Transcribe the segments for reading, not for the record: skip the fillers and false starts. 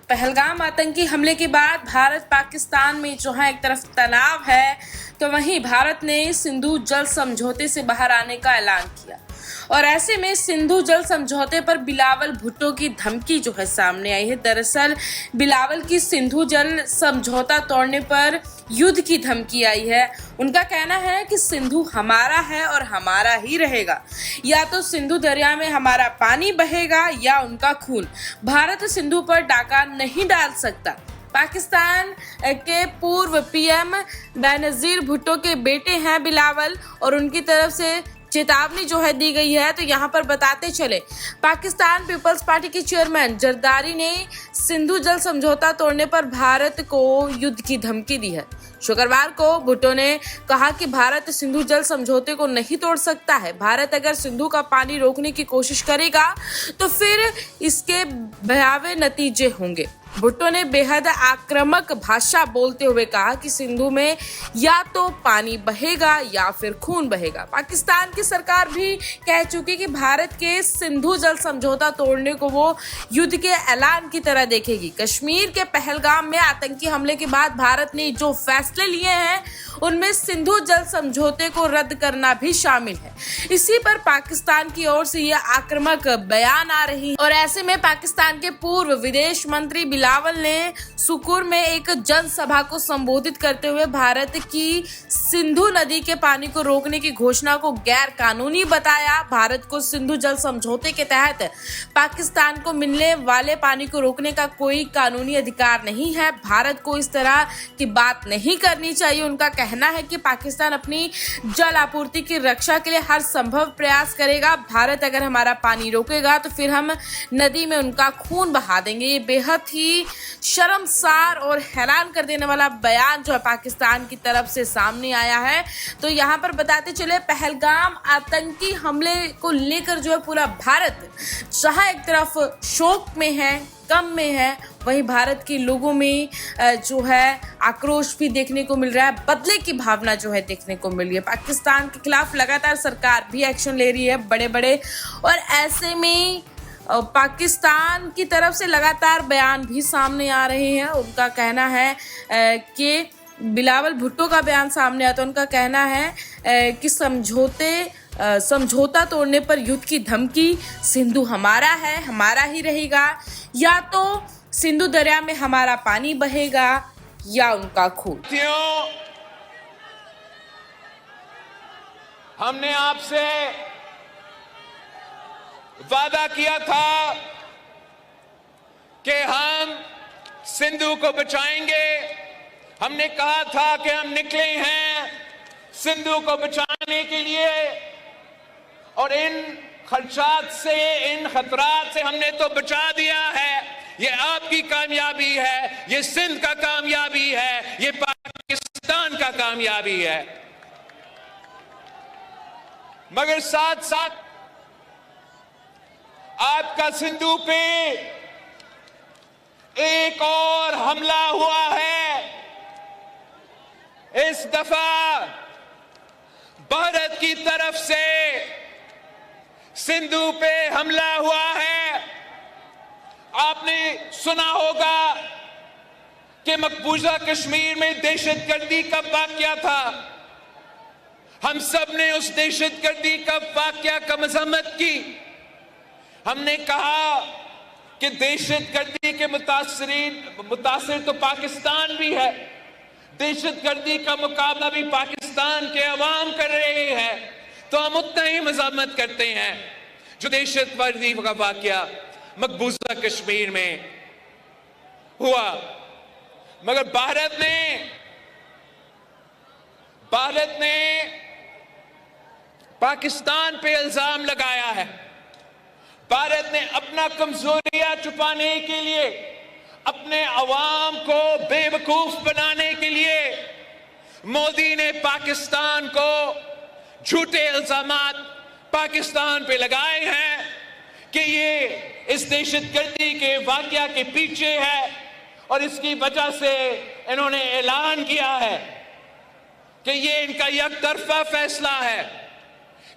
पहलगाम आतंकी हमले के बाद भारत पाकिस्तान में जो है एक तरफ तनाव है, तो वहीं भारत ने सिंधु जल समझौते से बाहर आने का ऐलान किया। और ऐसे में सिंधु जल समझौते पर बिलावल भुट्टो की धमकी जो है सामने आई है। दरअसल बिलावल की सिंधु जल समझौता तोड़ने पर युद्ध की धमकी आई है। उनका कहना है कि सिंधु हमारा है और हमारा ही रहेगा, या तो सिंधु दरिया में हमारा पानी बहेगा या उनका खून। भारत सिंधु पर डाका नहीं डाल सकता। पाकिस्तान के पूर्व पीएम बेनजीर भुट्टो के बेटे हैं बिलावल, और उनकी तरफ से चेतावनी जो है दी गई है। तो यहाँ पर बताते चले, पाकिस्तान पीपल्स पार्टी के चेयरमैन जरदारी ने सिंधु जल समझौता तोड़ने पर भारत को युद्ध की धमकी दी है। शुक्रवार को भुट्टो ने कहा कि भारत सिंधु जल समझौते को नहीं तोड़ सकता है। भारत अगर सिंधु का पानी रोकने की कोशिश करेगा तो फिर इसके भयावह नतीजे होंगे। भुट्टो ने बेहद आक्रामक भाषा बोलते हुए कहा कि सिंधु में या तो पानी बहेगा या फिर खून बहेगा। पाकिस्तान की सरकार भी कह चुकी कि भारत के सिंधु जल समझौता तोड़ने को वो युद्ध के ऐलान की तरह देखेगी। कश्मीर के पहलगाम में आतंकी हमले के बाद भारत ने जो फैसले लिए हैं उनमें सिंधु जल समझौते को रद्द करना भी शामिल है। इसी पर पाकिस्तान की ओर से यह आक्रामक बयान आ रही है। और ऐसे में पाकिस्तान के पूर्व विदेश मंत्री बिलावल ने सुकुर में एक जनसभा को संबोधित करते हुए भारत की सिंधु नदी के पानी को रोकने की घोषणा को गैर कानूनी बताया। भारत को सिंधु जल समझौते के तहत पाकिस्तान को मिलने वाले पानी को रोकने का कोई कानूनी अधिकार नहीं है। भारत को इस तरह की बात नहीं करनी चाहिए। उनका कहना है कि पाकिस्तान अपनी जल आपूर्ति की रक्षा के लिए हर संभव प्रयास करेगा। भारत अगर हमारा पानी रोकेगा तो फिर हम नदी में उनका खून बहा देंगे। ये बेहद ही शर्मसार और हैरान कर देने वाला बयान जो है पाकिस्तान की तरफ से सामने आया है। तो यहाँ पर बताते चले, पहलगाम आतंकी हमले को लेकर जो है पूरा भारत जहाँ एक तरफ शोक में है, गम में है, वहीं भारत के लोगों में जो है आक्रोश भी देखने को मिल रहा है। बदले की भावना जो है देखने को मिल रही है। पाकिस्तान के खिलाफ लगातार सरकार भी एक्शन ले रही है बड़े बड़े, और ऐसे में पाकिस्तान की तरफ से लगातार बयान भी सामने आ रहे हैं। उनका कहना है कि बिलावल भुट्टो का बयान सामने आता है। उनका कहना है कि समझौता तोड़ने पर युद्ध की धमकी, सिंधु हमारा है, हमारा ही रहेगा, या तो सिंधु दरिया में हमारा पानी बहेगा या उनका खून। हमने आपसे वादा किया था कि हम सिंधु को बचाएंगे। हमने कहा था कि हम निकले हैं सिंधु को बचाने के लिए, और इन खदशात से, इन खतरात से हमने तो बचा दिया है। ये आपकी कामयाबी है, ये सिंध का कामयाबी है, ये पाकिस्तान का कामयाबी है। मगर साथ साथ आपका सिंधु पे एक और हमला हुआ है। इस दफा भारत की तरफ से सिंधु पे हमला हुआ है। आपने सुना होगा कि मकबूजा कश्मीर में दहशतगर्दी का वाकया था। हम सब ने उस दहशतगर्दी का वाकया का मजम्मत की। हमने कहा कि दहशतगर्दी के मुतासिर तो पाकिस्तान भी है। दहशतगर्दी का मुकाबला भी पाकिस्तान के अवाम कर रहे हैं, तो हम उतना ही मजम्मत करते हैं जो दहशतगर्दी का वाकया मकबूजा कश्मीर में हुआ। मगर भारत ने पाकिस्तान पे इल्जाम लगाया है। भारत ने अपना कमजोरियां छुपाने के लिए, अपने अवाम को बेवकूफ बनाने के लिए मोदी ने पाकिस्तान को झूठे इल्जामात पाकिस्तान पे लगाए हैं कि ये इस दहशतगर्दी के वाकया के पीछे है, और इसकी वजह से इन्होंने ऐलान किया है कि ये इनका एकतरफा फैसला है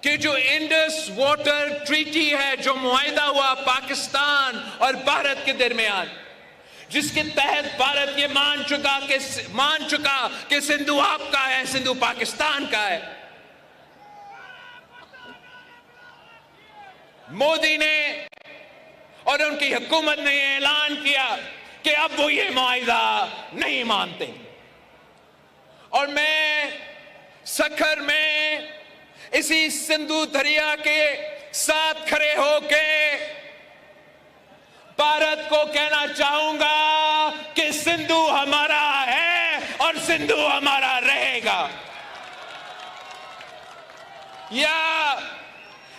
कि जो इंडस वाटर ट्रीटी है, जो मुआहिदा हुआ पाकिस्तान और भारत के दरमियान, जिसके तहत भारत ये मान चुका कि सिंधु आपका है, सिंधु पाकिस्तान का है। मोदी ने और उनकी हुकूमत ने ऐलान किया कि अब वो ये मुआहिदा नहीं मानते। और मैं सखर में इसी सिंधु दरिया के साथ खड़े होके भारत को कहना चाहूंगा कि सिंधु हमारा है और सिंधु हमारा रहेगा। या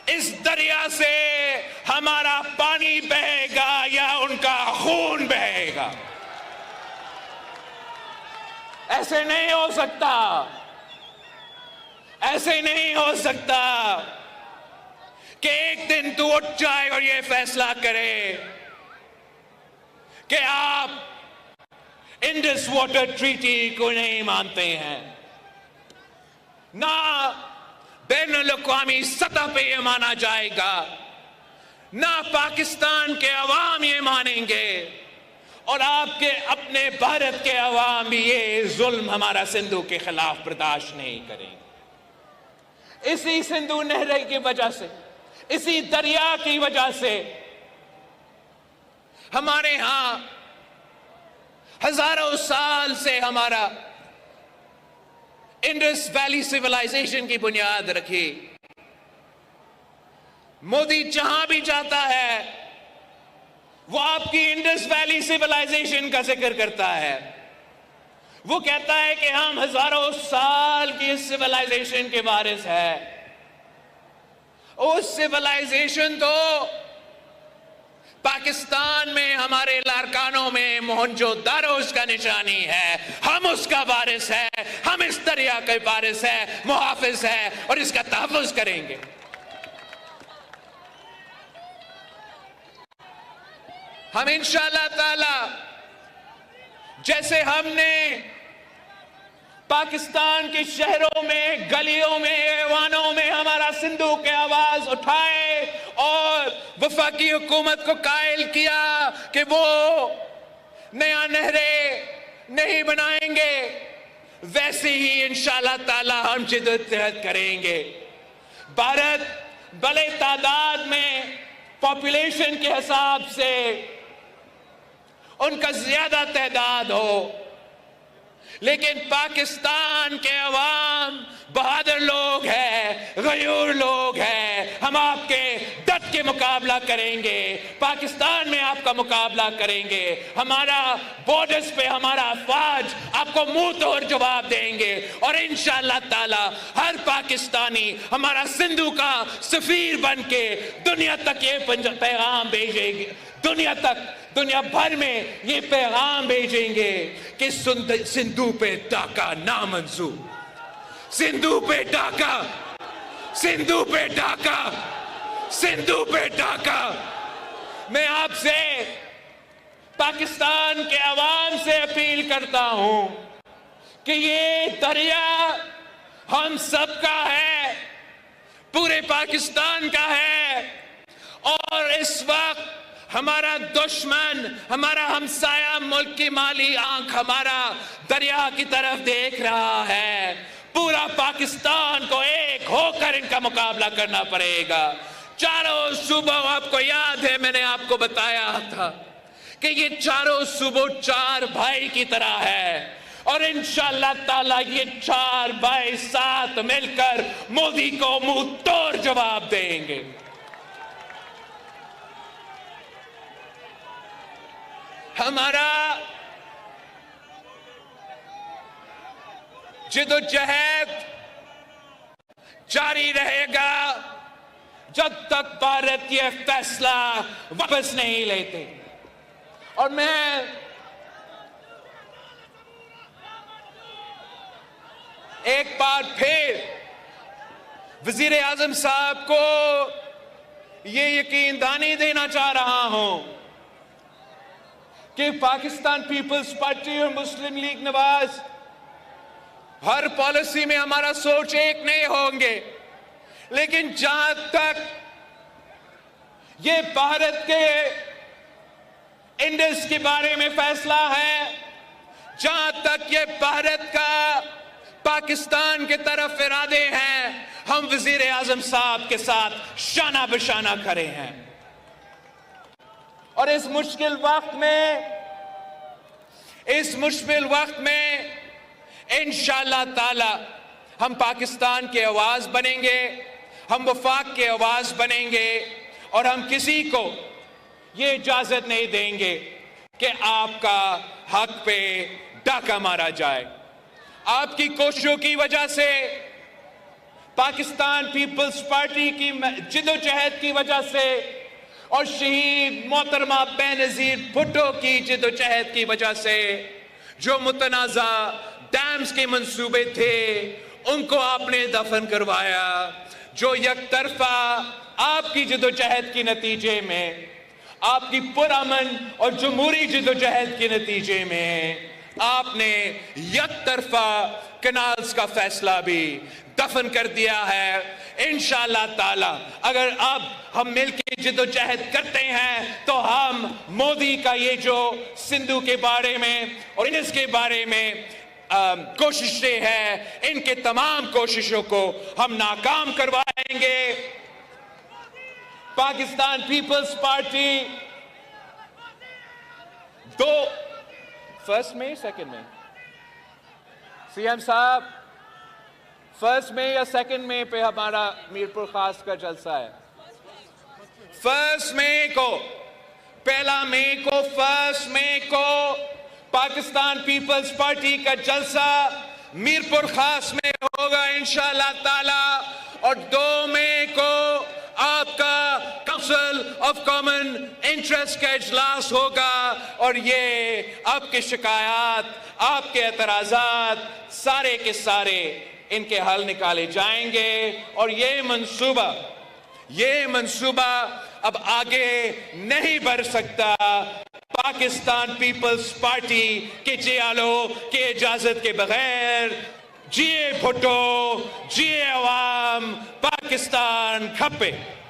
इस दरिया से हमारा पानी बहेगा या उनका खून बहेगा। ऐसे नहीं हो सकता, ऐसे नहीं हो सकता कि एक दिन तू उठ जाए और ये फैसला करे कि आप इंडस वाटर ट्रीटी को नहीं मानते हैं। ना बैनुल-अक़वामी सतह पे ये माना जाएगा, ना पाकिस्तान के अवाम ये मानेंगे, और आपके अपने भारत के अवाम भी ये जुल्म हमारा सिंधु के खिलाफ बर्दाश्त नहीं करेंगे। इसी सिंधु नहर की वजह से, इसी दरिया की वजह से हमारे यहां हजारों साल से हमारा इंडस वैली सिविलाइजेशन की बुनियाद रखी। मोदी जहां भी जाता है वो आपकी इंडस वैली सिविलाइजेशन का जिक्र करता है। वो कहता है कि हम हजारों साल की इस सिविलाइजेशन के वारिस है। उस सिविलाइजेशन तो पाकिस्तान में हमारे लारकानों में मोहनजोदारो उसका निशानी है। हम उसका वारिस है, हम इस दरिया के वारिस है, मुहाफिज है, और इसका तहफ़्फ़ुज़ करेंगे। हम इंशाअल्लाह ताला जैसे हमने पाकिस्तान के शहरों में, गलियों में, ऐवानों में हमारा सिंधु के आवाज उठाए और वफाकी हुकूमत को कायल किया कि वो नया नहरें नहीं बनाएंगे, वैसे ही इंशाअल्लाह ताला हम जिद्दोजहद करेंगे। भारत बड़े तादाद में पॉपुलेशन के हिसाब से उनका ज्यादा तादाद हो, लेकिन पाकिस्तान के अवाम बहादुर लोग हैं, गयूर लोग हैं। हम आपके डट के मुकाबला करेंगे, पाकिस्तान में आपका मुकाबला करेंगे। हमारा बॉर्डर्स पे हमारा अफवाज आपको मुंह तोड़ जवाब देंगे, और इंशाअल्लाह ताला हर पाकिस्तानी हमारा सिंधु का सफीर बन के दुनिया तक ये पैगाम भेजेगी, दुनिया भर में ये पैगाम भेजेंगे कि सिंधु पे डाका नामंजूर, सिंधु पे डाका, सिंधु पे डाका, सिंधु पे डाका। मैं आपसे पाकिस्तान के अवाम से अपील करता हूं कि ये दरिया हम सबका है, पूरे पाकिस्तान का है, और इस वक्त हमारा दुश्मन, हमारा हमसाया मुल्क की माली आंख हमारा दरिया की तरफ देख रहा है। पूरा पाकिस्तान को एक होकर इनका मुकाबला करना पड़ेगा। चारों सूबों, आपको याद है मैंने आपको बताया था कि ये चारों सूबों चार भाई की तरह है, और इंशाअल्लाह ताला ये चार भाई साथ मिलकर मोदी को मुंह तोड़ जवाब देंगे। हमारा जिद्दोजहद जारी रहेगा जब तक भारत ये फैसला वापस नहीं लेते। और मैं एक बार फिर वजीर आजम साहब को ये यकीन दहानी देना चाह रहा हूं कि पाकिस्तान पीपल्स पार्टी और मुस्लिम लीग नवाज हर पॉलिसी में हमारा सोच एक नहीं होंगे, लेकिन जहां तक ये भारत के इंडस के बारे में फैसला है, जहां तक ये भारत का पाकिस्तान के तरफ इरादे हैं, हम वजीर आजम साहब के साथ शाना बशाना खड़े हैं। और इस मुश्किल वक्त में इंशाअल्लाह ताला हम पाकिस्तान की आवाज बनेंगे, हम वफाक की आवाज बनेंगे, और हम किसी को ये इजाजत नहीं देंगे कि आपका हक पे डाका मारा जाए। आपकी कोशिशों की वजह से, पाकिस्तान पीपल्स पार्टी की जिदोजहद की वजह से, और शहीद मोहतरमा बेनजीर भुट्टो की जिदोजहद की वजह से जो मुतनाज़ा डैम्स के मंसूबे थे उनको आपने दफन करवाया। जो यकतरफा आपकी जिदोजहद के नतीजे में, आपकी पुरअमन और जमहूरी जिदोजहद के नतीजे में आपने यकतरफा कनाल्स का फैसला भी दफन कर दिया है। इंशाअल्लाह ताला अगर अब हम मिलकर जिदोजहद करते हैं तो हम मोदी का ये जो सिंधु के बारे में और इंडस के बारे में कोशिशें हैं, इनके तमाम कोशिशों को हम नाकाम करवाएंगे। पाकिस्तान पीपल्स पार्टी फर्स्ट में सेकंड में सीएम साहब, फर्स्ट में या सेकंड में पे हमारा मीरपुर खास का जलसा है? फर्स्ट मई को, पहला मई को, फर्स्ट मई को पाकिस्तान पीपल्स पार्टी का जलसा मीरपुर खास में होगा इंशाअल्लाह ताला, और 2 मई को आपका काउंसिल ऑफ कॉमन इंटरेस्ट का इजलास होगा, और ये आपके शिकायत, आपके एतराजात सारे के सारे इनके हल निकाले जाएंगे। और ये मंसूबा अब आगे नहीं बढ़ सकता पाकिस्तान पीपल्स पार्टी के जियालों के इजाजत के बगैर। जिए भुट्टो, जिए अवाम, पाकिस्तान खप्पे।